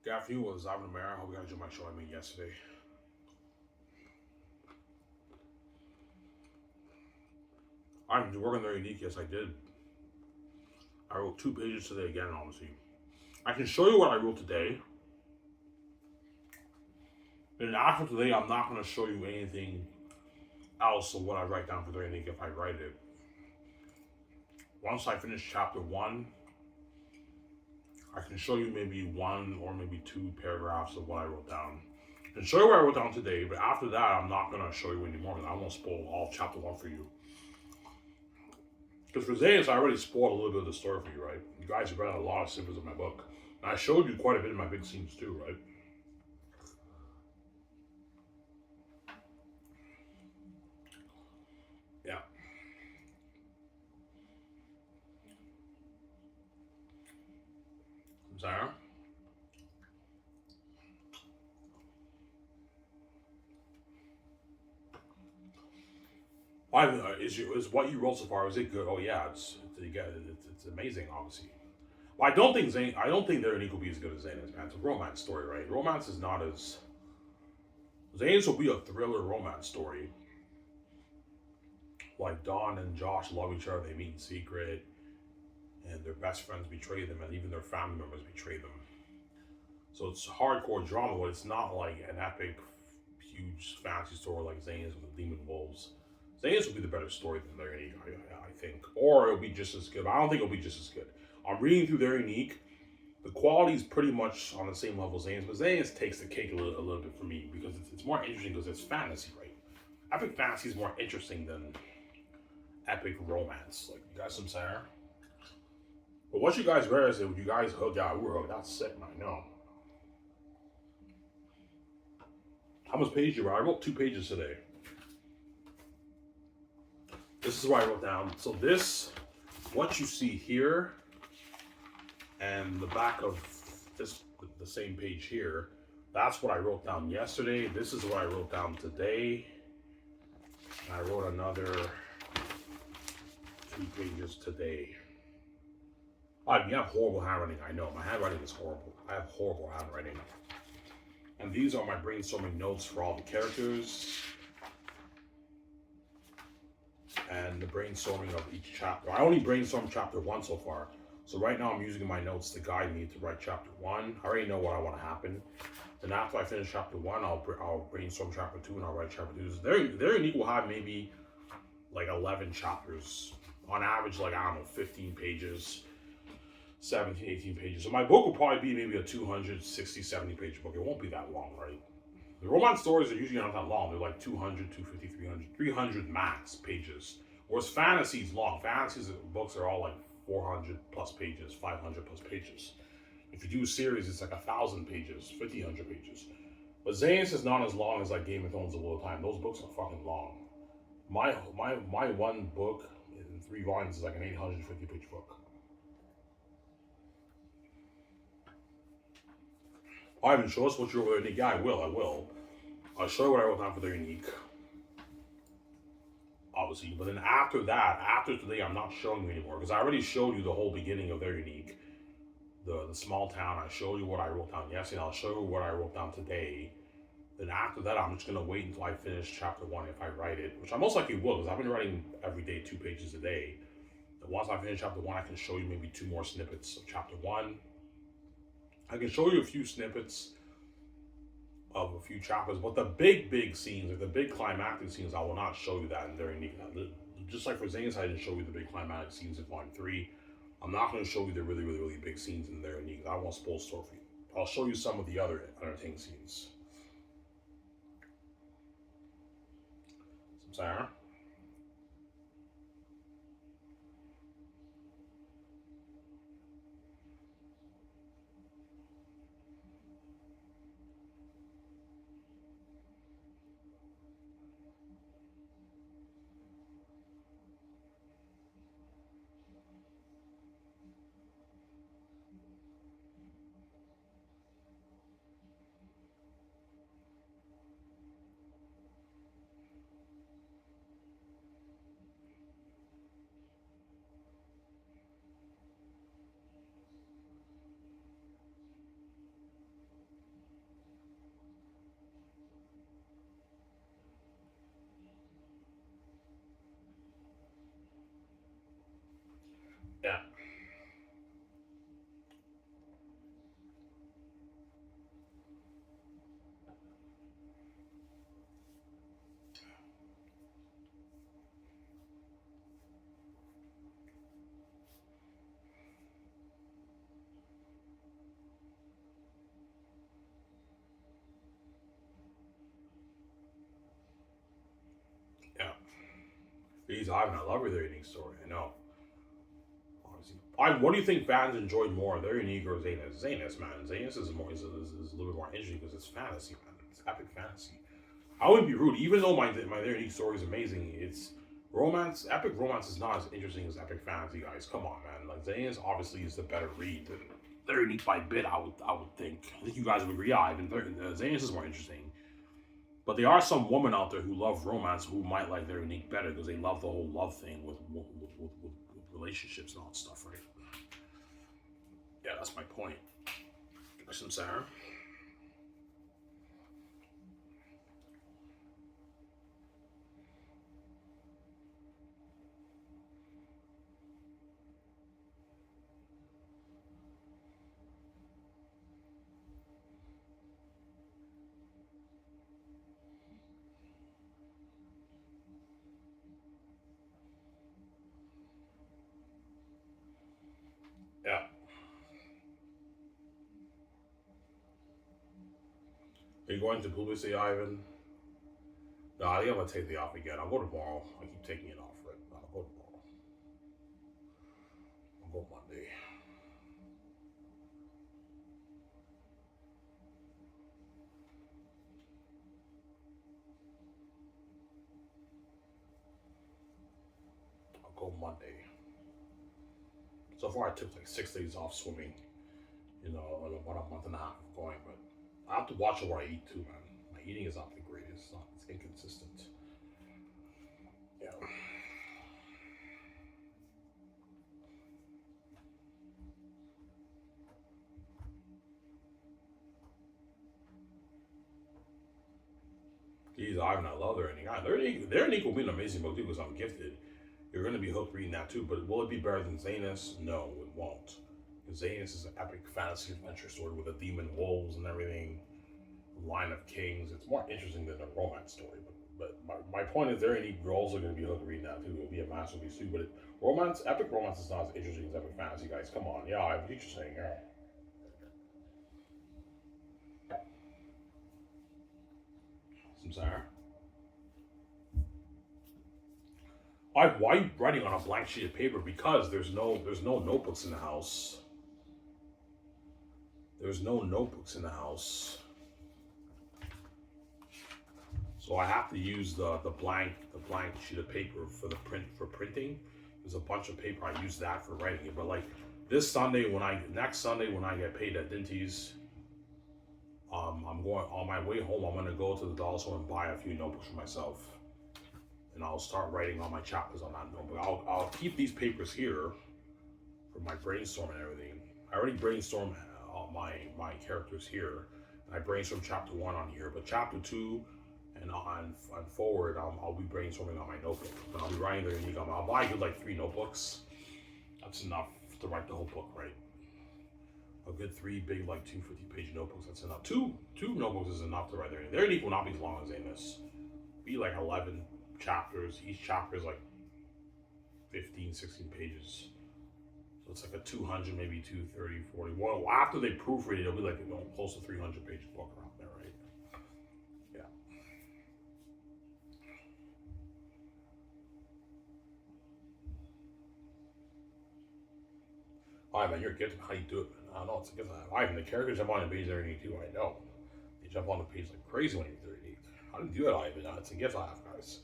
Gaff, you was Ivan Amara. I hope you guys enjoyed my show I made yesterday. I'm working very unique. Yes, I did. I wrote 2 pages today again, obviously. I can show you what I wrote today. And after today, I'm not going to show you anything else of what I write down for very unique if I write it. Once I finish chapter 1, I can show you maybe 1 or maybe 2 paragraphs of what I wrote down. And show you what I wrote down today, but after that, I'm not going to show you anymore. I won't spoil all of chapter 1 for you. Because for Zayas, I already spoiled a little bit of the story for you, right? You guys have read a lot of snippets of my book. And I showed you quite a bit of my big scenes too, right? Yeah. Sarah? Is what you wrote so far, is it good? Oh yeah, it's amazing, obviously. Well, I don't think their unique will be as good as Zayn is, man. It's a romance story, right? Romance is not as Zayn's will be a thriller romance story. Like Dawn and Josh love each other, they meet in secret, and their best friends betray them, and even their family members betray them. So it's hardcore drama, but it's not like an epic, huge fantasy story like Zayn's with the Demon Wolves. Zayn's will be the better story than their unique, I think. Or it'll be just as good. But I don't think it'll be just as good. I'm reading through their unique. The quality is pretty much on the same level as Zayn's, but Zayn's takes the cake a little bit for me because it's more interesting because it's fantasy, right? Epic fantasy is more interesting than epic romance. Like, you guys some Sarah? But what you guys read is that you guys hooked out. We were hooked. That's sick, man. I know. How much page you wrote? I wrote 2 pages today. This is what I wrote down. So this, what you see here, and the back of this, the same page here, that's what I wrote down yesterday. This is what I wrote down today. I wrote another 2 pages today. You have horrible handwriting. I know my handwriting is horrible. I have horrible handwriting. And these are my brainstorming notes for all the characters and the brainstorming of each chapter. I only brainstormed chapter 1 so far. So right now I'm using my notes to guide me to write chapter 1. I already know what I want to happen. Then after I finish chapter 1, I'll brainstorm chapter 2 and I'll write chapter 2. So their unique will have maybe like 11 chapters. On average, like, I don't know, 15 pages, 17, 18 pages. So my book will probably be maybe a 260, 70 page book. It won't be that long, right? The romance stories are usually not that long. They're like 200, 250, 300, 300 max pages. Whereas fantasy is long. Fantasy books are all like 400 plus pages, 500 plus pages. If you do a series, it's like 1,000 pages, 1,500 pages. But Zayn's is not as long as like Game of Thrones all the time. Those books are fucking long. My one book in 3 volumes is like an 850 page book. Ivan, show us what you wrote for their unique. Yeah, I will. I'll show you what I wrote down for their unique. Obviously, but then after that, after today, I'm not showing you anymore because I already showed you the whole beginning of their unique. The small town. I showed you what I wrote down yesterday. I'll show you what I wrote down today. Then after that, I'm just gonna wait until I finish chapter 1 if I write it, which I most likely will because I've been writing every day 2 pages a day. And once I finish chapter 1, I can show you maybe 2 more snippets of chapter 1. I can show you a few snippets of a few chapters, but the big scenes, like the big climactic scenes, I will not show you that in their unique. Just like for Zayn's, I didn't show you the big climatic scenes in volume 3. I'm not going to show you the really big scenes in their unique. I won't spoil story for you. I'll show you some of the other entertaining scenes. Sarah? Jeez, Ivan, I love your Their Unique story. I know. Honestly, what do you think fans enjoyed more, Their Unique or Zanus? Zanus, man. Zanus is more is a little bit more interesting because it's fantasy, man. It's epic fantasy. I wouldn't be rude, even though my Their Unique story is amazing. It's romance. Epic romance is not as interesting as epic fantasy, guys. Come on, man. Like Zanus obviously is the better read than Their Unique by a bit. I would think. I think you guys would agree. Yeah, even Zanus is more interesting. But there are some women out there who love romance who might like Their Unique better because they love the whole love thing with relationships and all that stuff, right? Yeah, that's my point. Listen, Sarah. Yeah. Are you going to publicity, Ivan? No, I think I'm gonna take the off again. I'll go tomorrow. I keep taking it off, right? I'll go tomorrow. I'll go Monday. I'll go Monday. So far, I took like 6 days off swimming. You know, about a month and a half of going, but I have to watch what I eat too, man. My eating is not the greatest. It's inconsistent. Yeah. Geez, Ivan, I love Their Unique. Their Unique will be an amazing book too because I'm gifted. You're going to be hooked reading that too, but will it be better than Zanus? No, it won't. Zanus is an epic fantasy adventure story with a demon wolves and everything, line of kings. It's more interesting than a romance story. But my point is, Their Unique girls are going to be hooked reading that too. It'll be a masterpiece too. But epic romance is not as interesting as epic fantasy, guys. Come on, yeah, I what you're saying. Yeah. I'm sorry. Why are you writing on a blank sheet of paper? Because there's no notebooks in the house. There's no notebooks in the house. So I have to use the blank sheet of paper for the printing. There's a bunch of paper. I use that for writing it. But like next Sunday when I get paid at Dinty's, I'm going on my way home. I'm gonna go to the dollar store and buy a few notebooks for myself, and I'll start writing all my chapters on that notebook. I'll keep these papers here for my brainstorm and everything. I already brainstormed my characters here. I brainstormed chapter 1 on here, but chapter 2 and on forward, I'll be brainstorming on my notebook. And I'll be writing Their Unique. I'll buy like 3 notebooks. That's enough to write the whole book, right? A good 3 big, like 250-page notebooks. That's enough. Two notebooks is enough to write Their Unique. Their Unique will not be as long as Amos. Be like 11 chapters. Each chapter is like 15, 16 pages. So it's like a 200, maybe 230, 40. Well, after they proofread it, it'll be like close to 300-page book around there, right? Yeah. All right, man, you're a gift. How do you do it, man? I don't know. It's a gift. Ivan, the characters jump on the page every too. I know. They jump on the page like crazy when you're 30. How do you do it, Ivan? It's a gift I have, guys.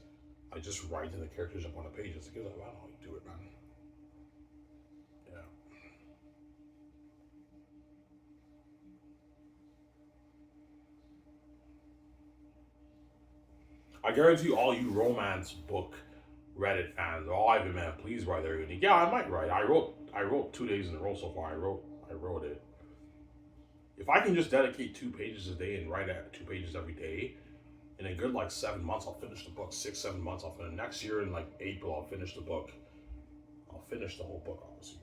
I just write and the characters jump on the page. It's a gift. I don't know how you do it, man. Yeah. I guarantee you, all you romance book Reddit fans, oh, Ivan, man, please write Their Unique. Yeah, I might write. I wrote 2 days in a row so far. I wrote it. If I can just dedicate 2 pages a day and write at 2 pages every day, in a good like 7 months, I'll finish the book. 6, 7 months, I'll finish. Next year in like April, I'll finish the book. I'll finish the whole book, obviously.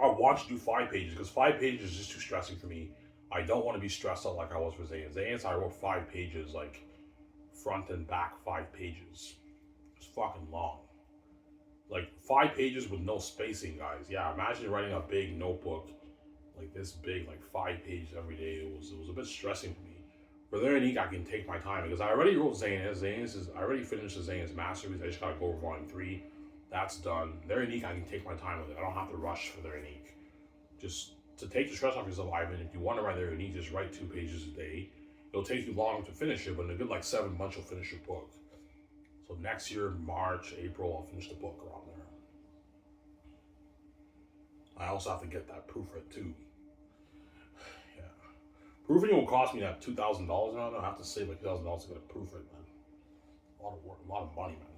I'll watch do 5 pages because 5 pages is just too stressing for me. I don't want to be stressed out like I was for Zayans. Zayans, I wrote 5 pages, like front and back 5 pages. It's fucking long. Like 5 pages with no spacing, guys. Yeah, imagine writing a big notebook like this big, like 5 pages every day. It was a bit stressing for me. For their unique, I can take my time because I already wrote Zanus. I already finished the Zanus Masterpiece. I just gotta go over Volume 3. That's done. Their unique, I can take my time with it. I don't have to rush for their unique. Just to take the stress off yourself, Ivan, if you want to write their unique, just write 2 pages a day. It'll take you long to finish it, but in a good 7 months, you'll finish your book. So next year, March, April, I'll finish the book around there. I also have to get that proofread too. Yeah. Proofing will cost me that $2,000 now. I have to save like $2,000 to get a proofread, man. A lot of work, a lot of money, man.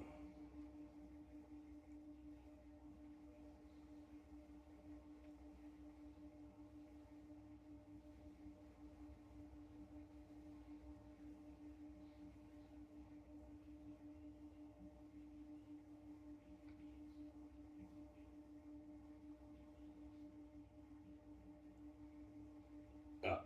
Yeah.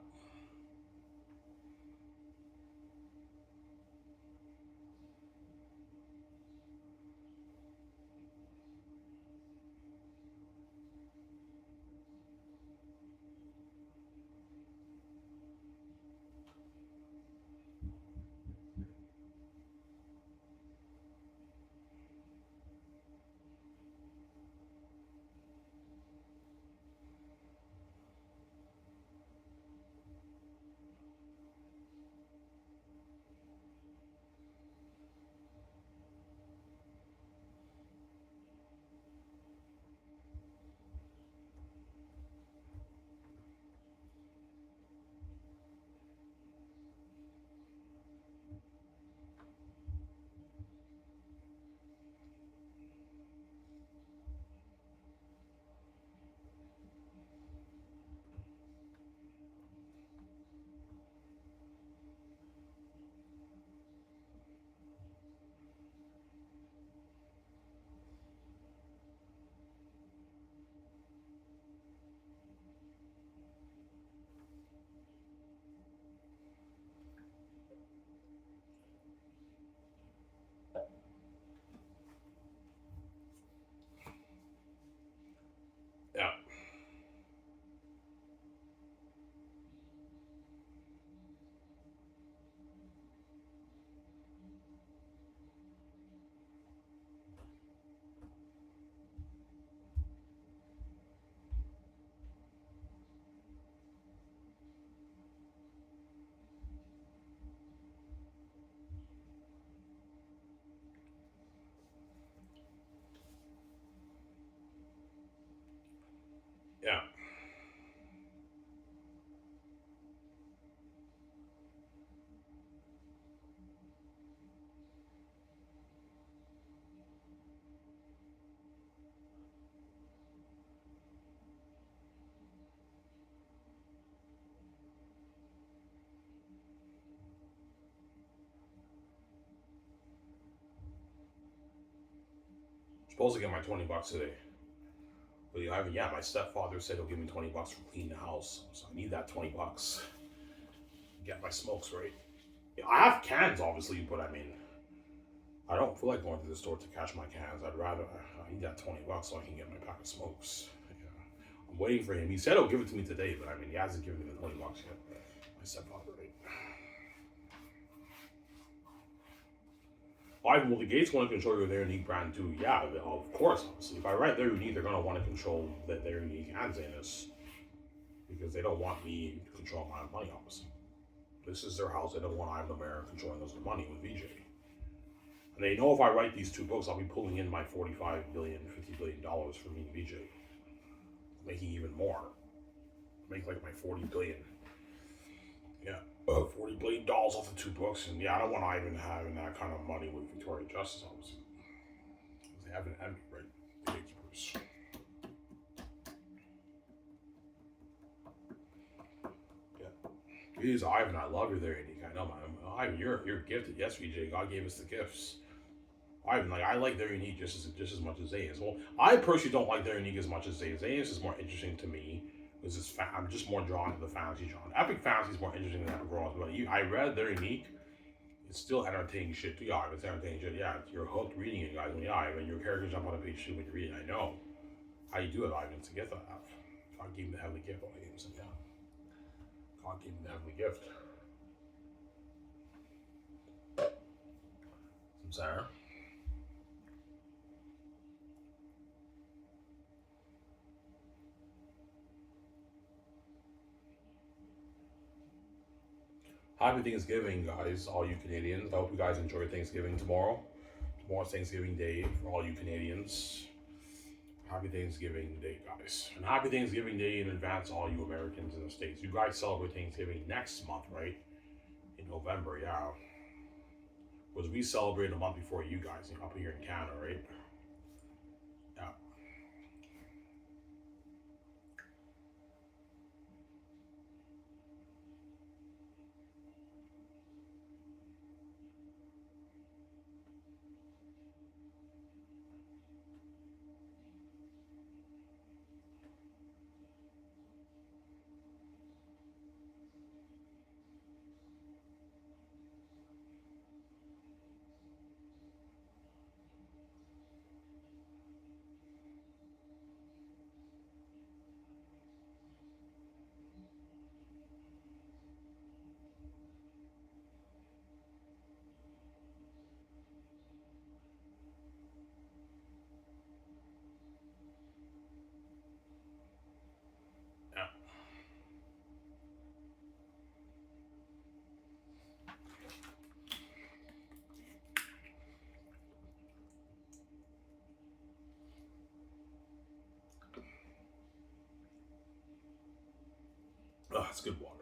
Yeah. Yeah. Supposed to get my $20 today. But yeah, my stepfather said he'll give me $20 for cleaning the house. So I need that $20. Get my smokes right. Yeah, I have cans, obviously, but I mean, I don't feel like going to the store to cash my cans. I need that $20 so I can get my pack of smokes. Yeah. I'm waiting for him. He said he'll give it to me today, but I mean, he hasn't given me the $20 yet. My stepfather, right? Well, the Gates want to control their unique brand too. Yeah, of course, obviously. If I write their unique, they're going to want to control their unique and Zanus. Because they don't want me to control my money, obviously. This is their house. They don't want Ivan America controlling their money with VJ. And they know if I write these 2 books, I'll be pulling in my $45 billion, $50 billion for me and VJ. Making even more. Make like my $40 billion. Yeah. $40 billion off the 2 books. And yeah, I don't want Ivan having that kind of money with Victoria Justice, obviously. They have an enemy, right? The gatekeepers. Yeah. Jeez, Ivan, I love you there, unique. I know, man. Ivan, you're gifted. Yes, VJ. God gave us the gifts. I like their unique just as much as Zayas. Well, I personally don't like their unique as much as Zayas. Zayas is more interesting to me because I'm just more drawn to the fantasy genre. Epic fantasy is more interesting than Epic Romance, but I read their unique. It's still entertaining shit to y'all. It's entertaining shit. Yeah, you're hooked reading it, guys. When your characters jump on a page 2 when you read it. I know how you do it, Ivan. It's a gift I have. God gave me the heavenly gift. All the games, and yeah, God gave me the heavenly gift. Sarah. Happy Thanksgiving, guys, all you Canadians. I hope you guys enjoy Thanksgiving tomorrow. Tomorrow's Thanksgiving Day for all you Canadians. Happy Thanksgiving Day, guys. And happy Thanksgiving Day in advance, all you Americans in the States. You guys celebrate Thanksgiving next month, right? In November, yeah. Because we celebrate a month before you guys up here in Canada, right? Yeah. Yeah. Oh, it's good water.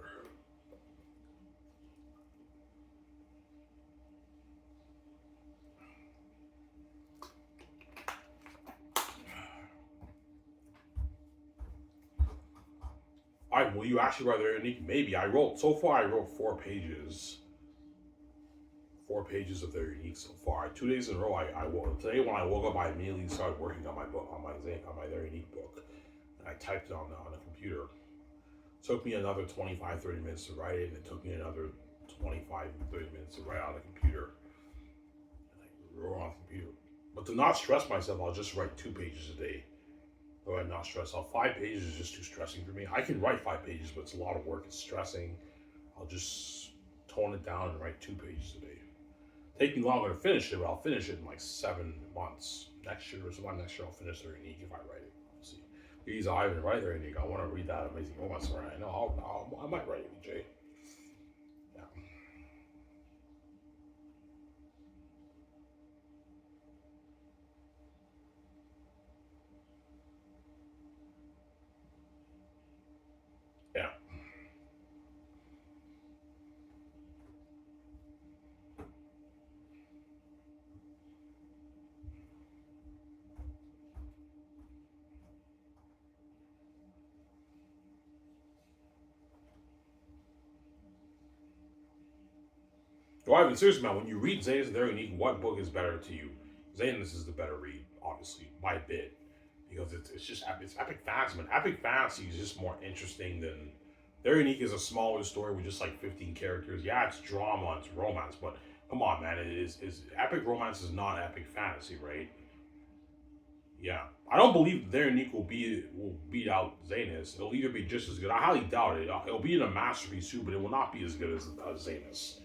Will you actually write their unique? Maybe. So far, I wrote 4 pages. 4 pages of their unique so far. 2 days in a row, today when I woke up, I immediately started working on my book, on my their unique book. And I typed it on the computer. It took me another 25, 30 minutes to write it, and it took me another 25, 30 minutes to write on the computer. And I wrote on the computer. But to not stress myself, I'll just write 2 pages a day. Or I'm not stressed out. 5 pages is just too stressing for me. I can write 5 pages, but it's a lot of work. It's stressing. I'll just tone it down and write 2 pages a day. Take me longer to finish it, but I'll finish it in like 7 months. Next year or sometime next year, I'll finish their unique if I write it. We'll see. Please, I haven't write their unique. I want to read that amazing romance story. I know. I might write it, Jay. Yeah. Yeah. Well, Ivan, seriously, man, when you read Zanus and their unique, what book is better to you? Zanus is the better read, obviously, by a bit. Because it's just it's epic fantasy, man. Epic fantasy is just more interesting than their unique is a smaller story with just like 15 characters. Yeah, it's drama, it's romance, but come on, man, it is epic romance is not epic fantasy, right? Yeah, I don't believe their unique will beat out Zanus. It'll either be just as good. I highly doubt it. It'll be in a masterpiece too, but it will not be as good as Zanus.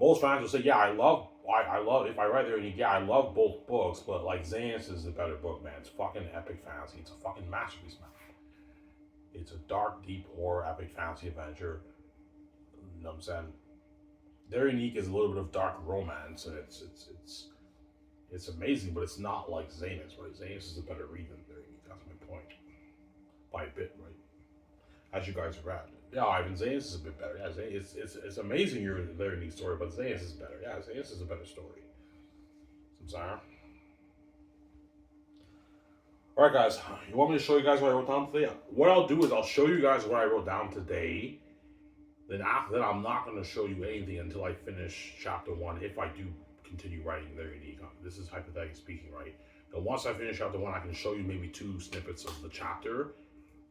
Most fans will say, "Yeah, I love. If I write their unique, yeah, I love both books, but like Zanus is the better book, man. It's fucking epic fantasy. It's a fucking masterpiece, man. It's a dark, deep horror, epic fantasy adventure. You know what I'm saying? Their unique is a little bit of dark romance, and it's amazing, but it's not like Zanus, right? Zanus is a better read than their unique. That's my point, by a bit, right? As you guys read. Yeah, Ivan Zanus is a bit better. Yeah, it's amazing your their unique story, but Zanus is better. Yeah, Zanus is a better story. I'm sorry. All right, guys. You want me to show you guys what I wrote down today? What I'll do is I'll show you guys what I wrote down today. Then after that, I'm not going to show you anything until I finish chapter 1. If I do continue writing their unique, this is hypothetically speaking, right? Then once I finish chapter 1, I can show you maybe 2 snippets of the chapter,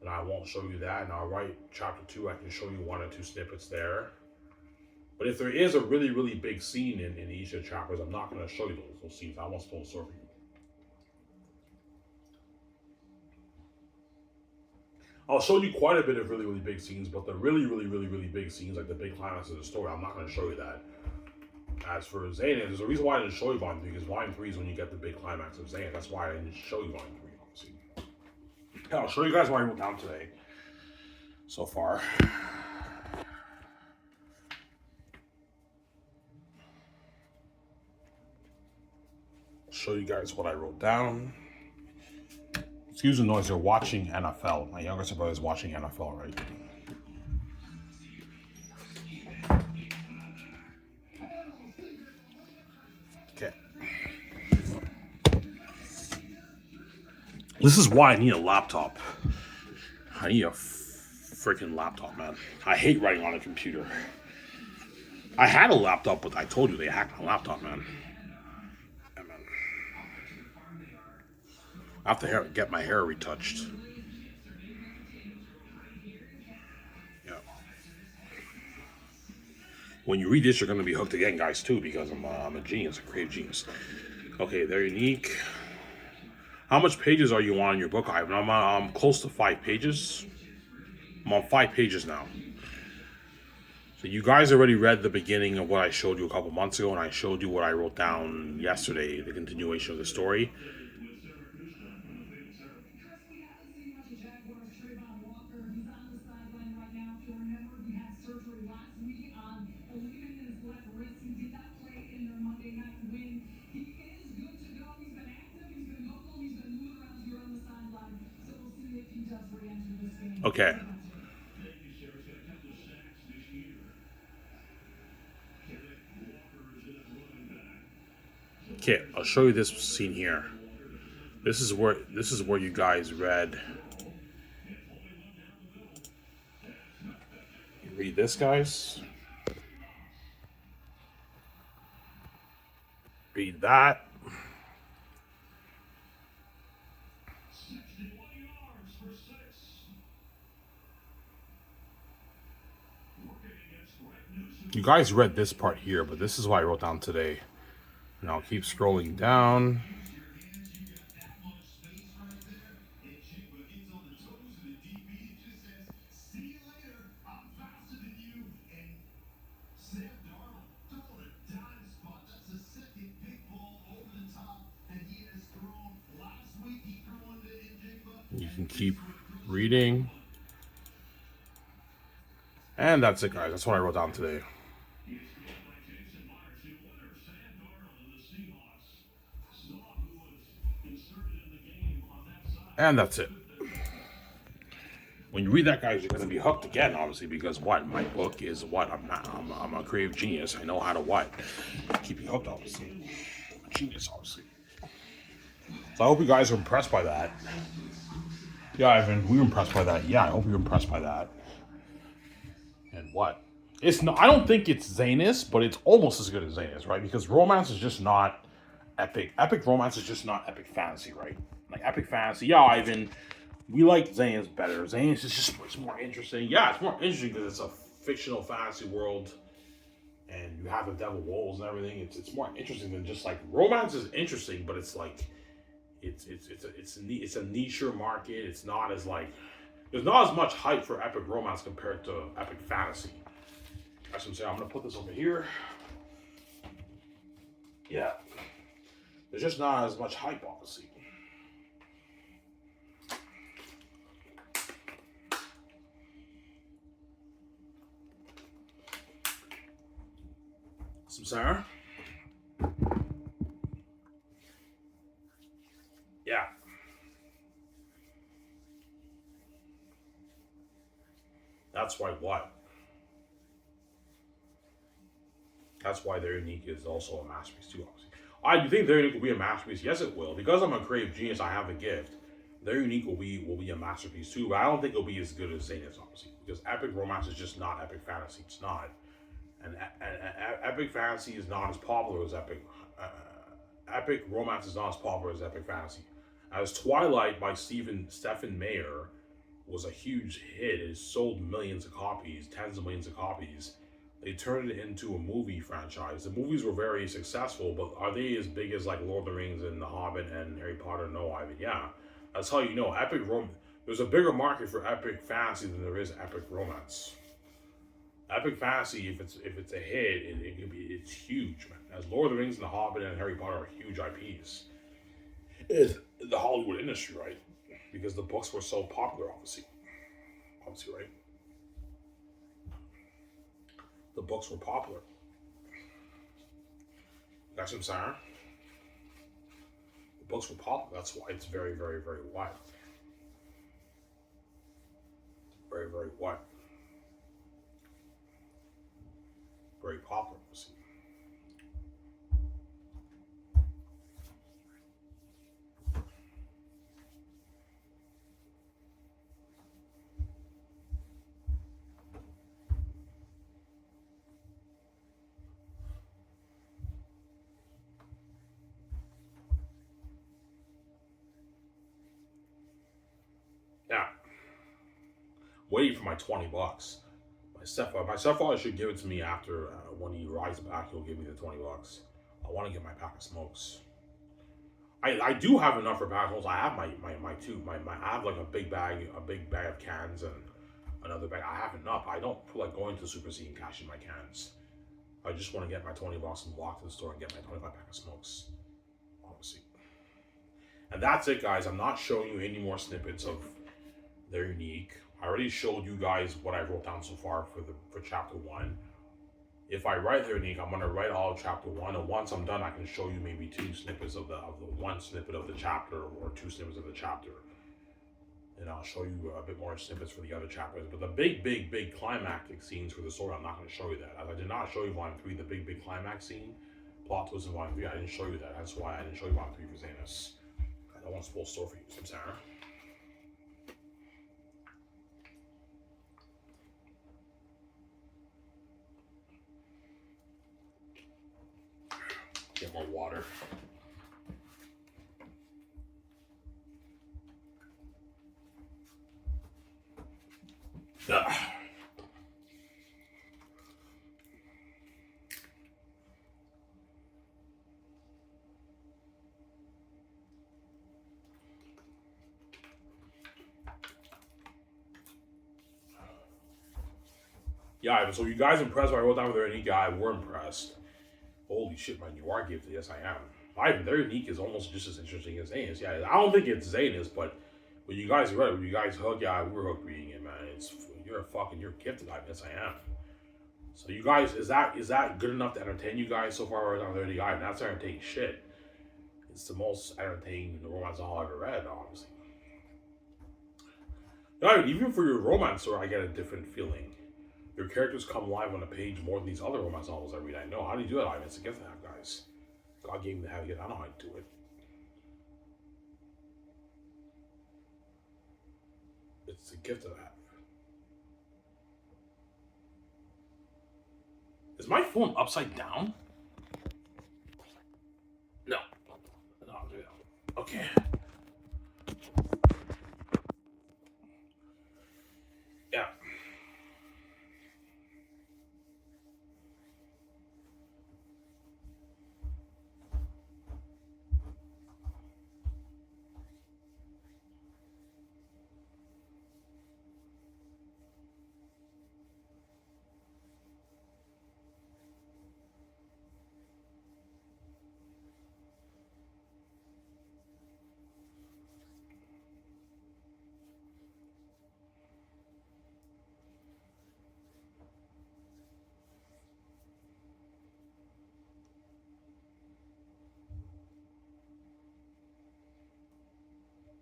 and I won't show you that. And I'll write chapter 2. I can show you 1 or 2 snippets there. But if there is a really, really big scene in each of the chapters, I'm not going to show you those scenes. I won't spoil the story for you. I'll show you quite a bit of really, really big scenes, but the really, really, really, really big scenes, like the big climax of the story, I'm not going to show you that. as for Zayn, there's a reason why I didn't show you Volume 3, because Volume 3 is when you get the big climax of Zayn. That's why I didn't show you Volume 3, obviously. I'll show you guys what I wrote down today so far. Show you guys what I wrote down. Excuse the noise, they're watching NFL. My younger brother is watching NFL, right? Okay. This is why I need a laptop. I need a freaking laptop, man. I hate writing on a computer. I had a laptop, but I told you they hacked my laptop, man. Yeah, man. I have to get my hair retouched. Yeah. When you read this, you're going to be hooked again, guys, too, because I'm a genius, a creative genius. Okay, they're unique. How much pages are you on in your book, Ivan? I'm close to 5 pages. I'm on 5 pages now. So you guys already read the beginning of what I showed you a couple months ago, and I showed you what I wrote down yesterday, the continuation of the story. Okay. Okay, I'll show you this scene here. This is where you guys read. You read this, guys. Read that. You guys read this part here, but this is what I wrote down today. And I'll keep scrolling down. You can keep reading. And that's it, guys. That's what I wrote down today. And that's it. When you read that, guys, you're going to be hooked again, obviously, because what? My book is what? I'm a creative genius. I know how to what? Keep you hooked, obviously. I'm a genius, obviously. So I hope you guys are impressed by that. Yeah, Ivan, we were impressed by that. Yeah, I hope you're impressed by that. And what? It's not. I don't think it's Zanus, but it's almost as good as Zanus, right? Because romance is just not epic. Epic romance is just not epic fantasy, right? Like epic fantasy. Yeah, Ivan, we like Zanus better. Zanus is just it's more interesting. Yeah, it's more interesting because it's a fictional fantasy world, and you have the devil wolves and everything. It's more interesting than just like romance is interesting, but it's like it's a niche market. It's not as like there's not as much hype for epic romance compared to epic fantasy. That's what I'm saying. I'm gonna put this over here. Yeah, there's just not as much hype, obviously. Some Sarah. Yeah. That's why what? That's why Their Unique is also a masterpiece too, obviously. I do think Their Unique will be a masterpiece. Yes, it will. Because I'm a creative genius, I have a gift. Their Unique will be a masterpiece too, but I don't think it'll be as good as Zanus, obviously. Because epic romance is just not epic fantasy. It's not. And epic fantasy is not as popular as epic. Epic romance is not as popular as epic fantasy. As Twilight by Stephen Meyer was a huge hit. It sold millions of copies, tens of millions of copies. They turned it into a movie franchise. The movies were very successful, but are they as big as like Lord of the Rings and The Hobbit and Harry Potter? No, Ivan. Yeah, that's how you know epic rom. There's a bigger market for epic fantasy than there is epic romance. Epic fantasy, if it's a hit, it's huge, man. As Lord of the Rings and The Hobbit and Harry Potter are huge IPs. It's the Hollywood industry, right? Because the books were so popular, obviously, right? The books were popular. That's what I'm saying. The books were popular. That's why it's very, very, very wide. Very, very wide. Very popular. See. Now, waiting for my $20. My stepfather should give it to me after when he rides back. He'll give me the $20. I want to get my pack of smokes. I do have enough for pack of smokes. I have my I have like a big bag of cans and another bag. I have enough. I don't feel like going to Super C and cashing my cans. I just want to get my $20 and walk to the store and get my 25 pack of smokes. Honestly. And that's it, guys. I'm not showing you any more snippets of their unique. I already showed you guys what I wrote down so far for chapter 1. If I write their unique, I'm gonna write all of chapter 1, and once I'm done, I can show you maybe 2 snippets of the one snippet of the chapter or 2 snippets of the chapter. And I'll show you a bit more snippets for the other chapters. But the big climactic scenes for the story, I'm not going to show you that. As I did not show you Volume 3, the big climax scene, plot twist in Volume 3, I didn't show you that. That's why I didn't show you Volume 3 for Zanus. I don't want to spoil the story for you, so Sarah. Get more water. Ugh. Yeah, so you guys impressed when I wrote down with their unique guy? We're impressed. Holy shit, man, you are gifted. Yes, I am. Ivan, their unique is almost just as interesting as Zanus. Yeah, I don't think it's Zanus, but when you guys read it, when you guys hooked, yeah, we were hooked reading it, man. You're gifted, Ivan. Yes, I am. So you guys, is that good enough to entertain you guys so far on their unique Ivan? That's entertaining shit. It's the most entertaining romance novel I've ever read, honestly. No, even for your romance story, I get a different feeling. Your characters come alive on the page more than these other romance novels I read. I know. How do you do that, Ivan? It's a gift to have, guys. God gave me the habit. I know how to do it. It's a gift to have. Is my phone upside down? No. No, okay. Yeah.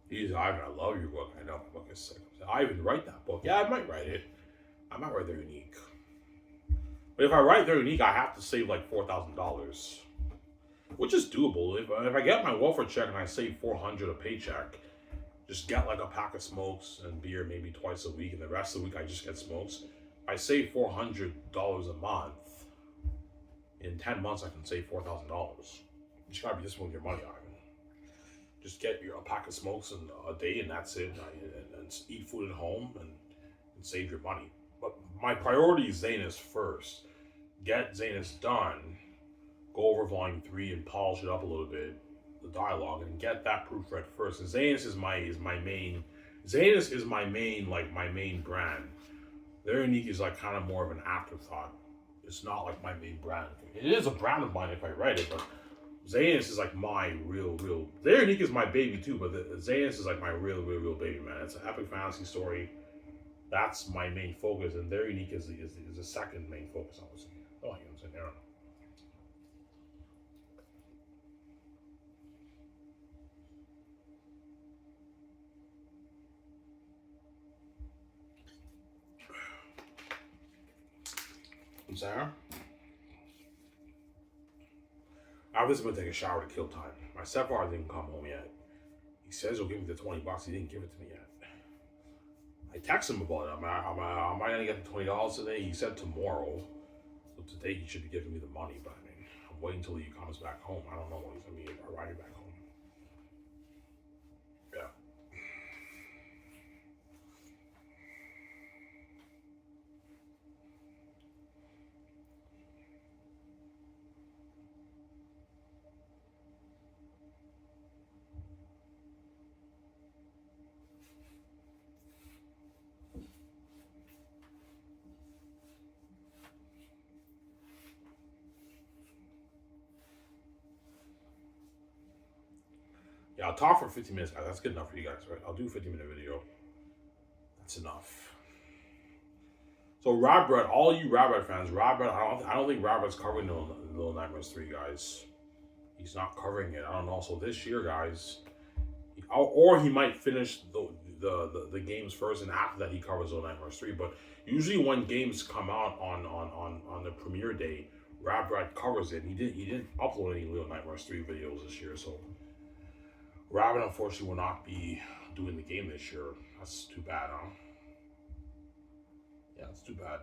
Jeez, Ivan, I love your book. I know my book is sick. I even write that book. Yeah, I might write it. I might write their unique. But if I write their unique, I have to save like $4,000, which is doable. If I get my welfare check and I save $400 a paycheck, just get like a pack of smokes and beer maybe twice a week, and the rest of the week I just get smokes. I save $400 a month. In 10 months, I can save $4,000. You just gotta be disciplined with your money, Ivan. Just get a pack of smokes in a day, and that's it. And eat food at home and save your money. But my priority is Zanus first. Get Zanus done. Go over Volume 3 and polish it up a little bit, the dialogue, and get that proofread first. And Zanus is my main. Zanus is my main brand. Their Unique is like kind of more of an afterthought. It's not like my main brand. It is a brand of mine if I write it, but Zanus is like my real. Their Unique is my baby too, but Zanus is like my real baby, man. It's an epic fantasy story. That's my main focus, and Their Unique is the second main focus, obviously. Oh, I can say there. Sarah? After this, I'm gonna take a shower to kill time. My stepfather didn't come home yet. He says he'll give me the $20. He didn't give it to me yet. I texted him about it. Am I gonna get the $20 today? He said tomorrow. So today he should be giving me the money, but I mean, I'm waiting until he comes back home. I don't know when he's gonna be arriving back home. Yeah. Yeah, I'll talk for 15 minutes, guys. That's good enough for you guys, right? I'll do a 15-minute video. That's enough. So Rob Brett, all you Rob Brett fans, Rob Brett, I don't think Rob Brett's covering Little Nightmares 3, guys. He's not covering it. I don't know. So this year, guys, or he might finish the games first, and after that he covers Little Nightmares 3. But usually when games come out on the premiere day, Rob Brett covers it. He didn't upload any Little Nightmares 3 videos this year, so Robin unfortunately will not be doing the game this year. That's too bad, huh? Yeah, it's too bad.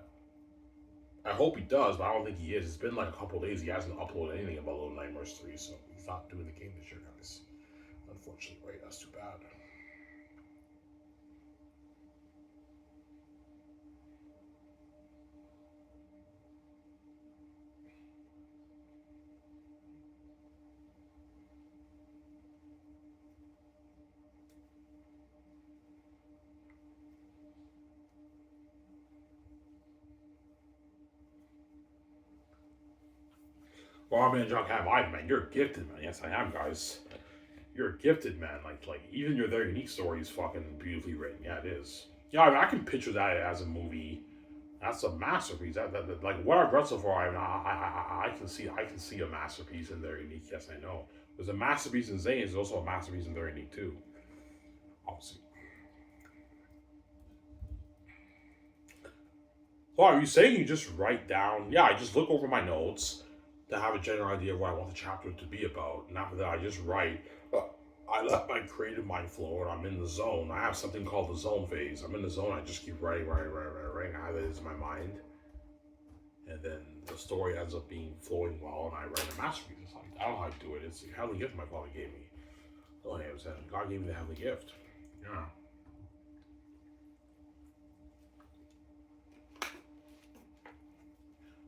I hope he does, but I don't think he is. It's been like a couple days. He hasn't uploaded anything about Little Nightmares 3, so he's not doing the game this year, guys. Unfortunately, right? That's too bad. Well, man, John Cam, man, you're gifted, man. Yes, I am, guys. You're a gifted, man. Like even your Their Unique story is fucking beautifully written. Yeah, it is. Yeah, I mean, I can picture that as a movie. That's a masterpiece. That like what I've read so far, I mean, I can see a masterpiece in Their Unique. Yes, I know. There's a masterpiece in Zane. There's also a masterpiece in Their Unique too. Obviously. So are you saying you just write down? Yeah, I just look over my notes to have a general idea of what I want the chapter to be about, and after that, I just write. I let my creative mind flow, and I'm in the zone. I have something called the zone phase. I'm in the zone. I just keep writing. How that is my mind, and then the story ends up being flowing well, and I write a masterpiece. It's like I don't know how to do it. It's a heavenly gift my father gave me. Oh, yeah, God gave me the heavenly gift. Yeah.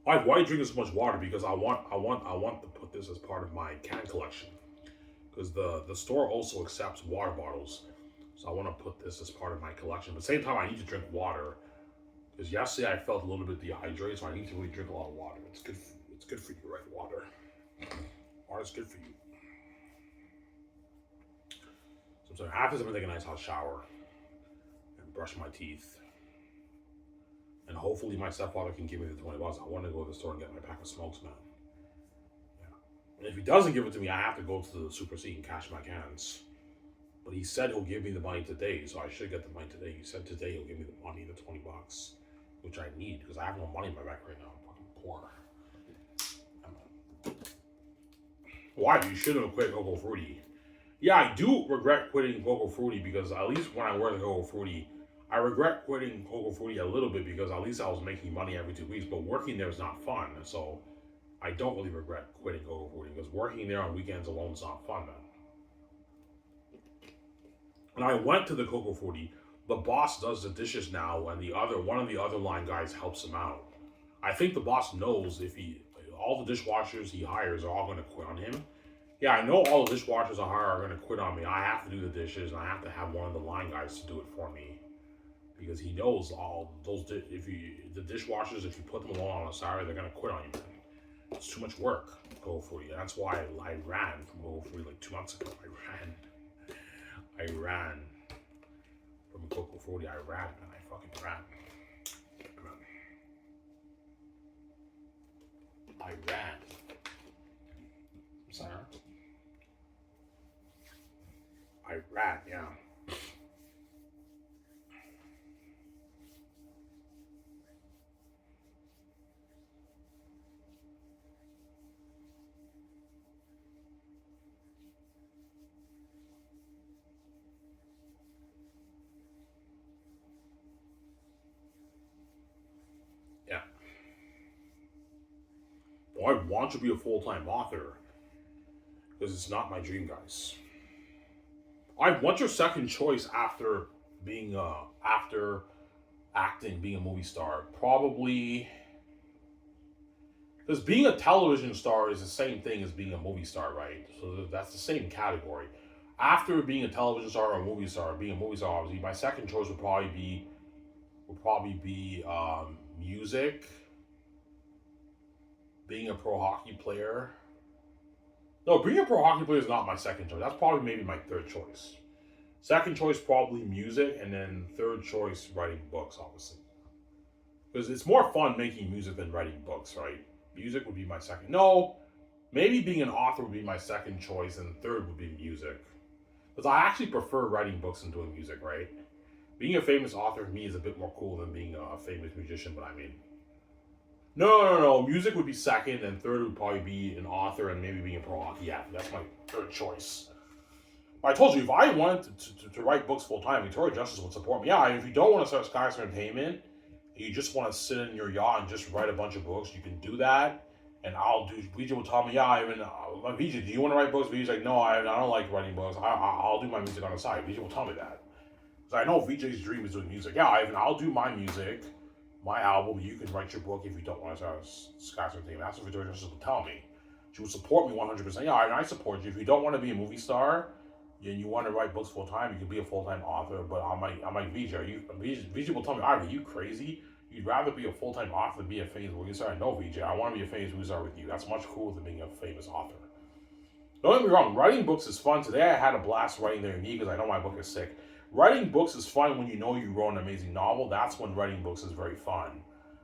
Why are you drinking so much water? Because I want to put this as part of my can collection. Because the store also accepts water bottles, so I want to put this as part of my collection. But at the same time, I need to drink water. Because yesterday I felt a little bit dehydrated, so I need to really drink a lot of water. It's good for you, right? Water. Water's good for you. So after this, I'm gonna take a nice hot shower and brush my teeth. And hopefully my stepfather can give me the $20. I want to go to the store and get my pack of smokes, man. Yeah. And if he doesn't give it to me, I have to go to the Super C and cash my cans. But he said he'll give me the money today, so I should get the money today. He said today he'll give me the money, the $20, which I need because I have no money in my bank right now. I'm fucking poor. Why? You shouldn't have quit Coco Fruity. Yeah, I do regret quitting Coco Fruity because at least when I worked at Coco Fruity, I regret quitting Coco Fruity a little bit because at least I was making money every 2 weeks, but working there is not fun. So I don't really regret quitting Coco Fruity because working there on weekends alone is not fun, man. And I went to the Coco Fruity. The boss does the dishes now, and one of the other line guys helps him out. I think the boss knows if all the dishwashers he hires are all going to quit on him. Yeah, I know all the dishwashers I hire are going to quit on me. I have to do the dishes, and I have to have one of the line guys to do it for me. because he knows all those. If you the dishwashers, if you put them alone on a Saturday, they're gonna quit on you. It's too much work to go for you. That's why I ran from Go for like 2 months ago. I ran from Coco 40. I ran and I fucking ran. I ran. Sorry. I ran. Yeah. Yeah. Well, I want to be a full-time author because it's not my dream, guys. What's your second choice after being after acting, being a movie star? Probably because being a television star is the same thing as being a movie star, right? So that's the same category. After being a television star or a movie star, being a movie star, obviously, my second choice would probably be music, being a pro hockey player. No, being a pro hockey player is not my second choice. That's probably maybe my third choice. Second choice probably music, and then third choice writing books, obviously, because it's more fun making music than writing books, right? Music would be my second. No, maybe being an author would be my second choice, and third would be music. Because I actually prefer writing books and doing music, right? Being a famous author to me is a bit more cool than being a famous musician, but I mean, no. Music would be second, and third would probably be an author and maybe being a pro hockey athlete. That's my third choice. But I told you, if I wanted to write books full time, Victoria Justice would support me. Yeah, if you don't want to start Skies Entertainment, you just want to sit in your yacht and just write a bunch of books, you can do that. And I'll do. Vijay will tell me, yeah, like Vijay, do you want to write books? Vijay's like, no, I don't like writing books. I'll do my music on the side. Vijay will tell me that. Because I know Vijay's dream is doing music. Yeah, Ivan, I'll do my music, my album. You can write your book if you don't want to start Skies Entertainment. That's what Victoria Justice will tell me. She will support me 100%. Yeah, I support you. If you don't want to be a movie star, and you want to write books full time, you can be a full time author. But I'm like Vijay. Vijay will tell me, are you crazy? You'd rather be a full time author than be a famous movie star? No, Vijay. I want to be a famous movie star with you. That's much cooler than being a famous author. Don't get me wrong. Writing books is fun. Today I had a blast writing their knee because I know my book is sick. Writing books is fun when you know you wrote an amazing novel. That's when writing books is very fun.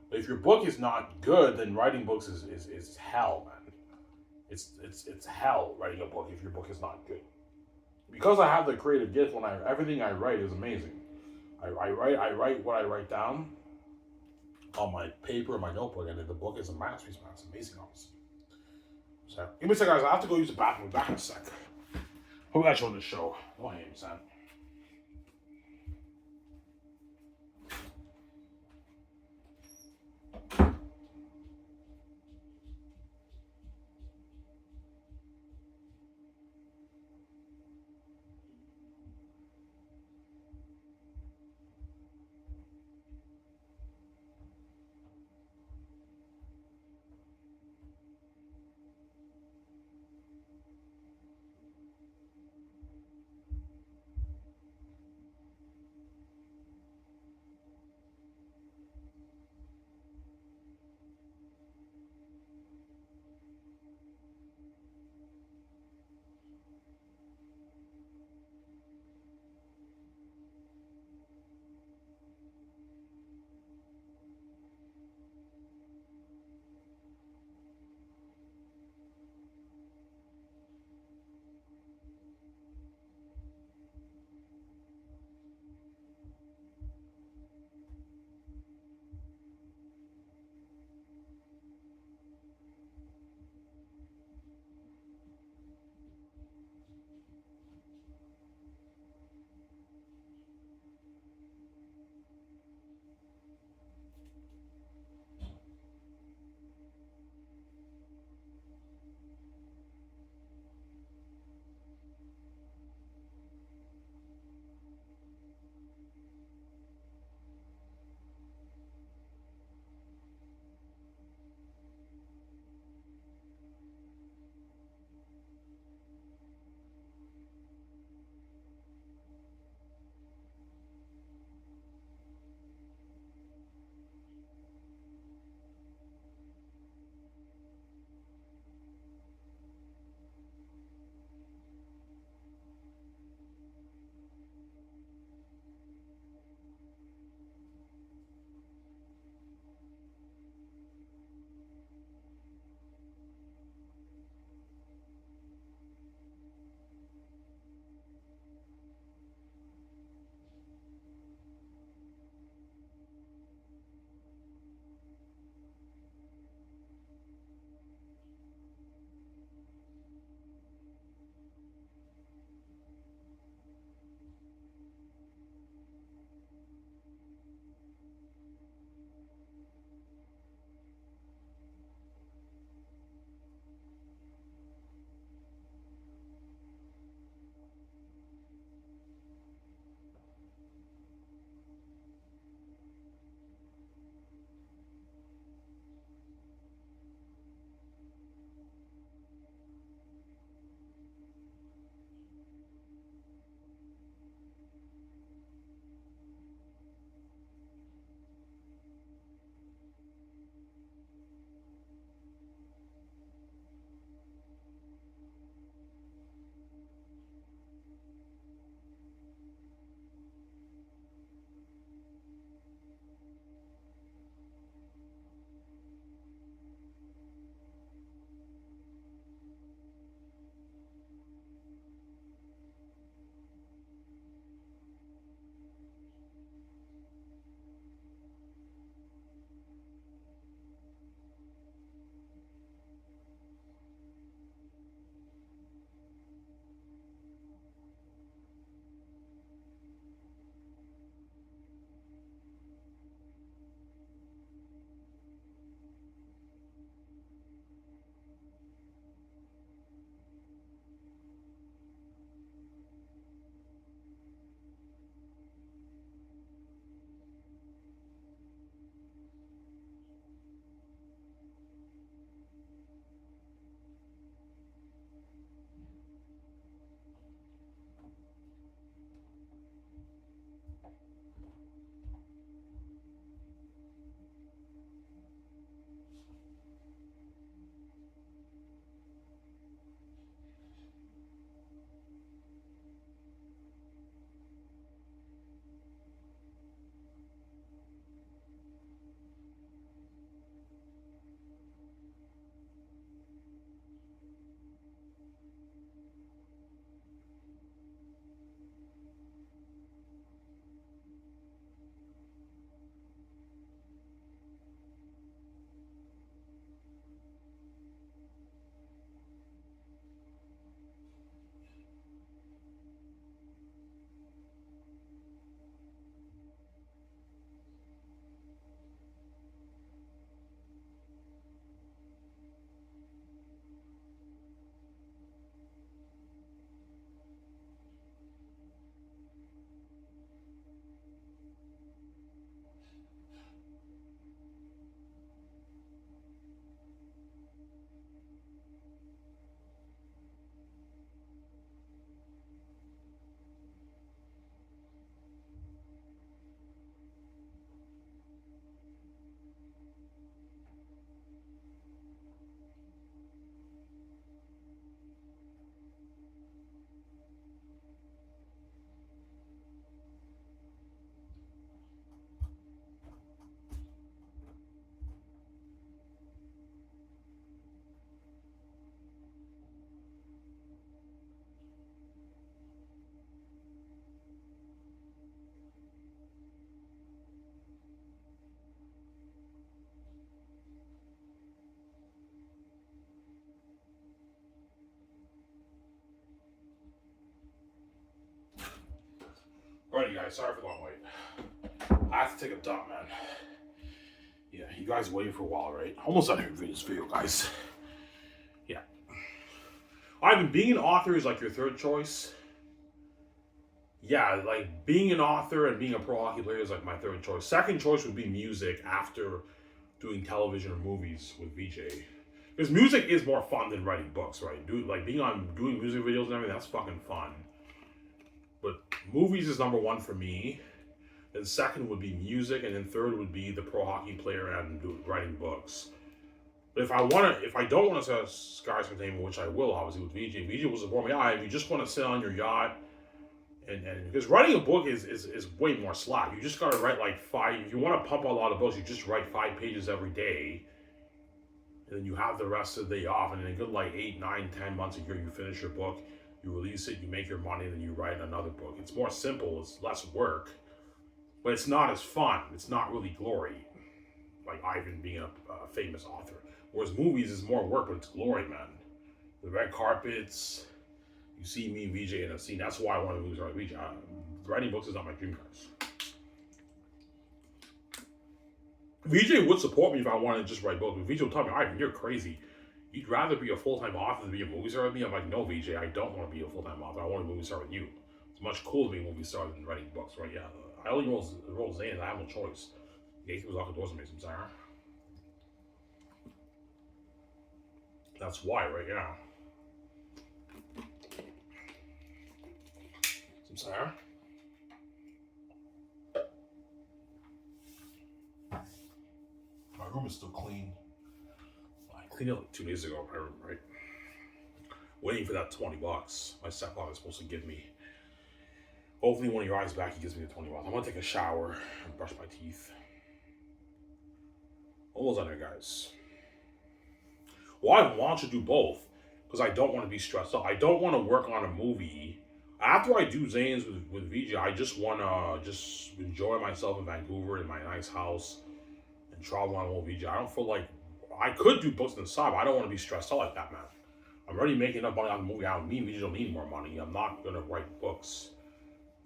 But if your book is not good, then writing books is hell, man. It's hell writing a book if your book is not good. Because I have the creative gift, everything I write is amazing. I write what I write down on my paper, my notebook, and the book is a masterpiece, man. It's amazing, obviously. So, give me a second, guys. I have to go use the bathroom. Back in a sec. Hope you guys enjoyed the show. Go ahead, Sam. Alrighty, guys. Sorry for the long wait. I have to take a dump, man. Yeah, you guys waited for a while, right? Almost done here for this video, guys. Yeah. Ivan, being an author is like your third choice. Yeah, like being an author and being a pro hockey player is like my third choice. Second choice would be music after doing television or movies with VJ. Because music is more fun than writing books, right? Like being on doing music videos and everything, that's fucking fun. But movies is number one for me. Then second would be music, and then third would be the pro hockey player and writing books. But if I don't want to set Skies Entertainment, which I will obviously with VJ will support me. If you just want to sit on your yacht, and because writing a book is way more slack. You just gotta write like five. If you want to pump out a lot of books, you just write 5 pages every day, and then you have the rest of the day off. And in a good like 8, 9, 10 months a year, you finish your book, you release it, you make your money, and then you write another book. It's more simple. It's less work. But it's not as fun. It's not really glory, like Ivan being a famous author. Whereas movies is more work, but it's glory, man. The red carpets, You see me, VJ, in a scene. That's why I want to start with VJ. Writing books is not my dream, guys. VJ would support me if I wanted to just write books. But VJ would tell me, Ivan, you're crazy. You'd rather be a full-time author than be a movie star with me? I'm like, no, VJ, I don't want to be a full-time author. I want to movie star with you. It's much cooler to be a movie star than writing books, right? Yeah. I only roll Zane. I have no choice. Gatekeepers lock the doors and make some Sarah. That's why, right? Yeah. Some Sarah. My room is still clean. I cleaned it like 2 days ago, my room, right? Waiting for that $20 my stepfather is supposed to give me. Hopefully when he arrives back, he gives me the $20. I'm gonna take a shower and brush my teeth. Almost on there, guys. Well, I want to do both because I don't want to be stressed out. I don't want to work on a movie. After I do Zane's with VJ, I just want to just enjoy myself in Vancouver in my nice house and travel on with VJ. I don't feel like I could do books on the side, but I don't want to be stressed out like that, man. I'm already making enough money on the movie. I don't need, VJ don't need more money. I'm not going to write books.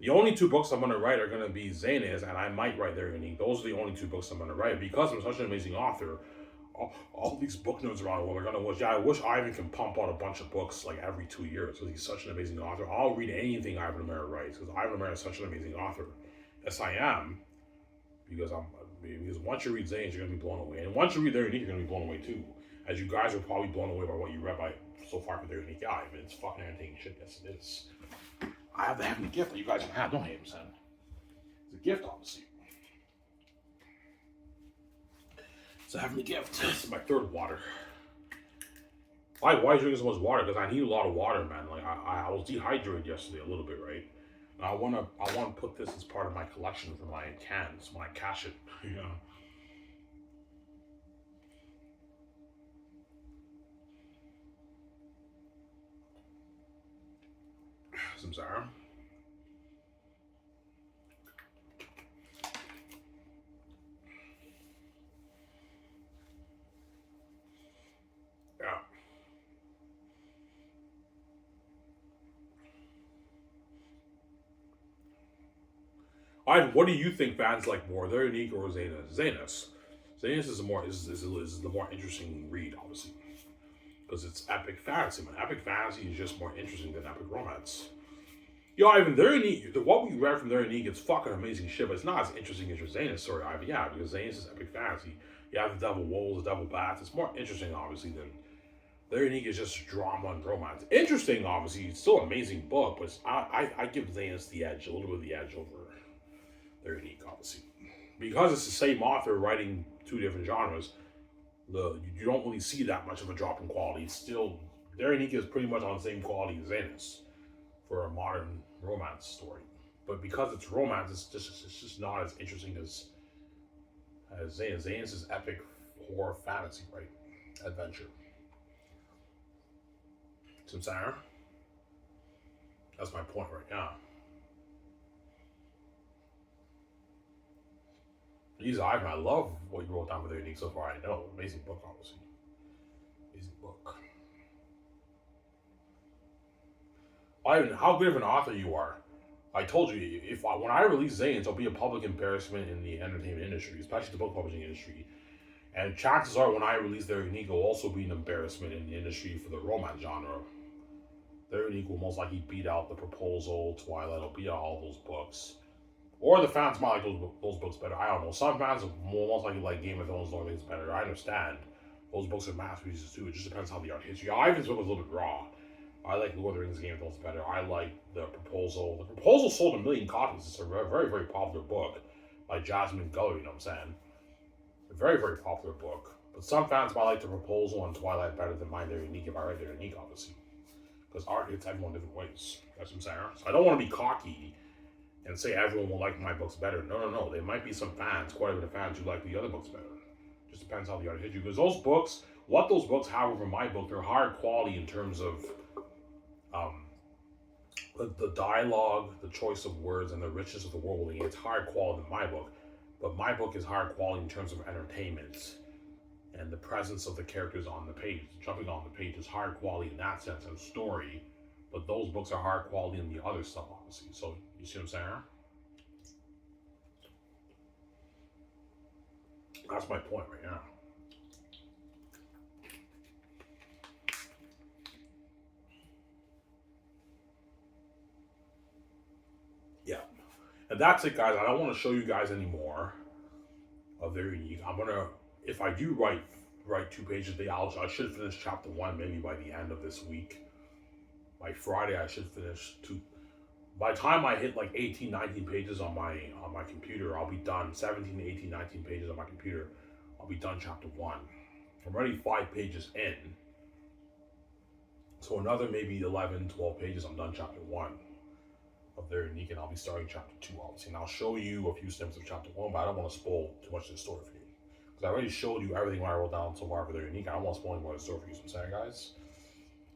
The only 2 books I'm going to write are going to be Zane's, and I might write Their Unique. Those are the only 2 books I'm going to write because I'm such an amazing author. All these book nerds around the world are going to wish, yeah, I wish Ivan can pump out a bunch of books like every 2 years because he's such an amazing author. I'll read anything Ivan Amara writes because Ivan Amara is such an amazing author. Yes, I am. Because once you read Zane's, you're going to be blown away. And once you read Their Unique, you're going to be blown away too. As you guys are probably blown away by what you read by so far for Their Unique. Yeah, Ivan, it's fucking entertaining shit. Yes, it is. I have the heavenly gift that you guys don't have, don't hate him, son. It's a gift, obviously. It's a heavenly gift. It's my 3rd water. Why are you drinking so much water? Because I need a lot of water, man. Like I was dehydrated yesterday a little bit, right? And I wanna put this as part of my collection for my cans when I cash it. You know. Some Zara. Yeah. What do you think fans like more, Their Unique or Zanus? Zanus is the more interesting read, obviously, because it's epic fantasy. Man, epic fantasy is just more interesting than epic romance. Yo, Ivan, Their Unique, what we read from Their Unique, it's fucking amazing shit, but it's not as interesting as your Zanus story, Ivan. Yeah, because Zanus is epic fantasy. You have the devil wolves, the devil bats. It's more interesting, obviously, than Their Unique is just drama and romance. Interesting, obviously. It's still an amazing book, but I give Zanus the edge, a little bit of the edge over Their Unique, obviously. Because it's the same author writing 2 different genres, you don't really see that much of a drop in quality. It's still, Their Unique is pretty much on the same quality as Zanus for a modern romance story. But because it's romance, it's just not as interesting as Zanus. Zanus is epic horror fantasy, right? Adventure. Some Sarah? That's my point right now. Jeez, Ivan, I love what you wrote down for Their Unique so far. I know. Amazing book, obviously. Amazing book. Ivan, how good of an author you are. I told you, when I release Zane's, it'll be a public embarrassment in the entertainment industry, especially the book publishing industry. And chances are, when I release Their Unique, it'll also be an embarrassment in the industry for the romance genre. Their Unique will most likely beat out The Proposal, Twilight, will beat out all those books. Or the fans might like those books better. I don't know. Some fans most likely like Game of Thrones, Lord of the Rings better. I understand. Those books are masterpieces too. It just depends how the art hits you. Ivan's book was a little bit raw. I like Lord of the Rings, Game of Thrones better. I like The Proposal. The Proposal sold 1 million copies. It's a very, very popular book by Jasmine Guller, you know what I'm saying? A very, very popular book. But some fans might like The Proposal and Twilight better than mine. They're unique if I write Their Unique, obviously. Because art hits everyone different ways. That's what I'm saying. So I don't want to be cocky and say everyone will like my books better. No. There might be some fans, quite a bit of fans, who like the other books better. Just depends how the art hits you. Because those books, what those books have over my book, they're higher quality in terms of the dialogue, the choice of words, and the richness of the world building. It's higher quality than my book. But my book is higher quality in terms of entertainment and the presence of the characters on the page. Jumping on the page is higher quality in that sense, and story But those books are higher quality than the other stuff, obviously. So you see what I'm saying? That's my point right now. Yeah. And that's it, guys. I don't want to show you guys anymore of Very Unique. I'm gonna, if I do write 2 pages a day, I should finish chapter 1 maybe by the end of this week. By Friday, I should finish 2. By the time I hit like 18, 19 pages on my computer, I'll be done. 17, 18, 19 pages on my computer, I'll be done chapter 1. I'm already 5 pages in. So another maybe 11, 12 pages, I'm done chapter 1 of Very Unique, and I'll be starting chapter 2, obviously. And I'll show you a few snippets of chapter 1, but I don't want to spoil too much of the story for you. Because I already showed you everything I wrote down so far for Very Unique. I don't want to spoil any more of the story for you, so I'm saying, guys.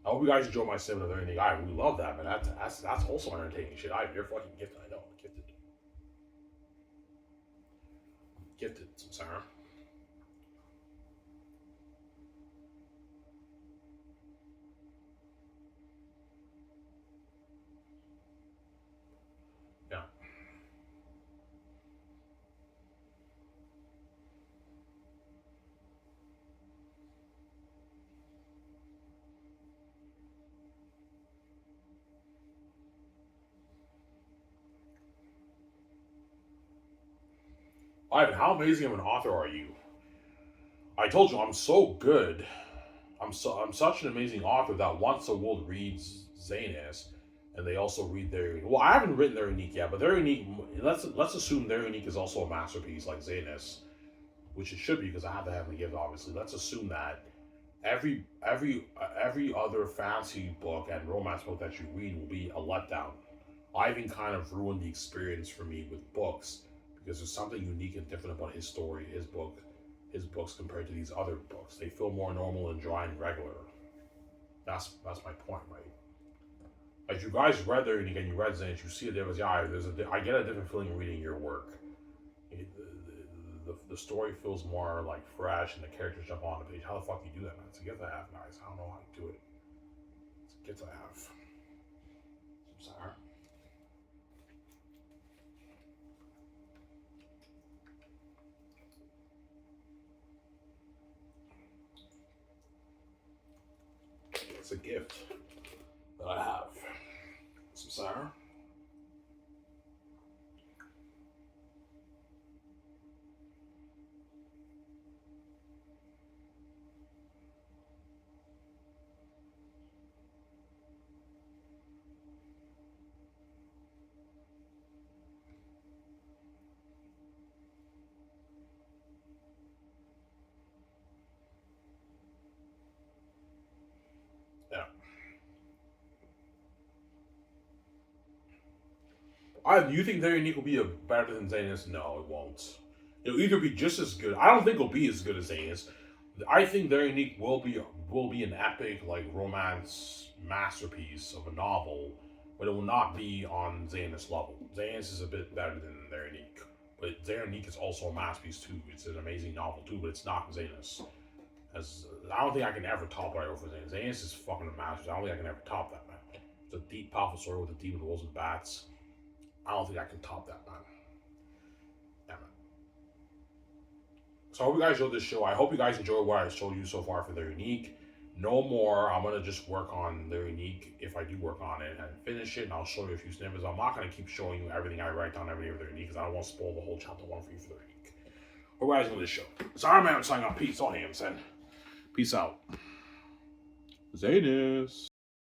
I hope you guys enjoy my snippet of Very Unique. I really love that, man. That's wholesome entertaining shit. You're fucking gifted, I know. Gifted. Gifted, Sarah. Yeah. Ivan, how amazing of an author are you? I told you I'm so good. I'm such an amazing author that once the world reads Zanus, and they also read their, well, I haven't written their Unique yet, but their Unique, let's assume their Unique is also a masterpiece like Zanus, which it should be because I have the Heavenly Gift, obviously. Let's assume that every other fantasy book and romance book that you read will be a letdown. Ivan kind of ruined the experience for me with books because there's something unique and different about his story, his books compared to these other books. They feel more normal and dry and regular. That's my point, right? As you guys read there, and again, you read Zanus, you see a difference. Yeah, I get a different feeling reading your work. The story feels more like fresh, and the characters jump on the page. How the fuck do you do that, man? It's a gift I have, guys. I don't know how to do it. It's a gift I have. I'm sorry. It's a gift that I have. Some sour. Yeah. You think their Unique will be better than Zanus? No, it won't. It'll either be just as good. I don't think it'll be as good as Zanus. I think their Unique will be an epic like romance masterpiece of a novel, but it will not be on Zanus level. Zanus is a bit better than their Unique, but their Unique is also a masterpiece too. It's an amazing novel too, but it's not Zanus. As I don't think I can ever top what I wrote for Zanus. Zanus is fucking a masterpiece. I don't think I can ever top that, man. It's a deep, powerful story with a demon, wolves, and bats. I don't think I can top that, man. Yeah, man. So I hope you guys enjoyed this show. I hope you guys enjoyed what I showed you so far for their Unique. No more. I'm gonna just work on their Unique if I do work on it and finish it, and I'll show you a few snippets. I'm not gonna keep showing you everything I write down every day of their Unique because I don't want to spoil the whole chapter 1 for you for their Unique. Hope you guys enjoyed this show. Sorry, man. I'm signing off. Peace. All hands, and peace out. Zanus.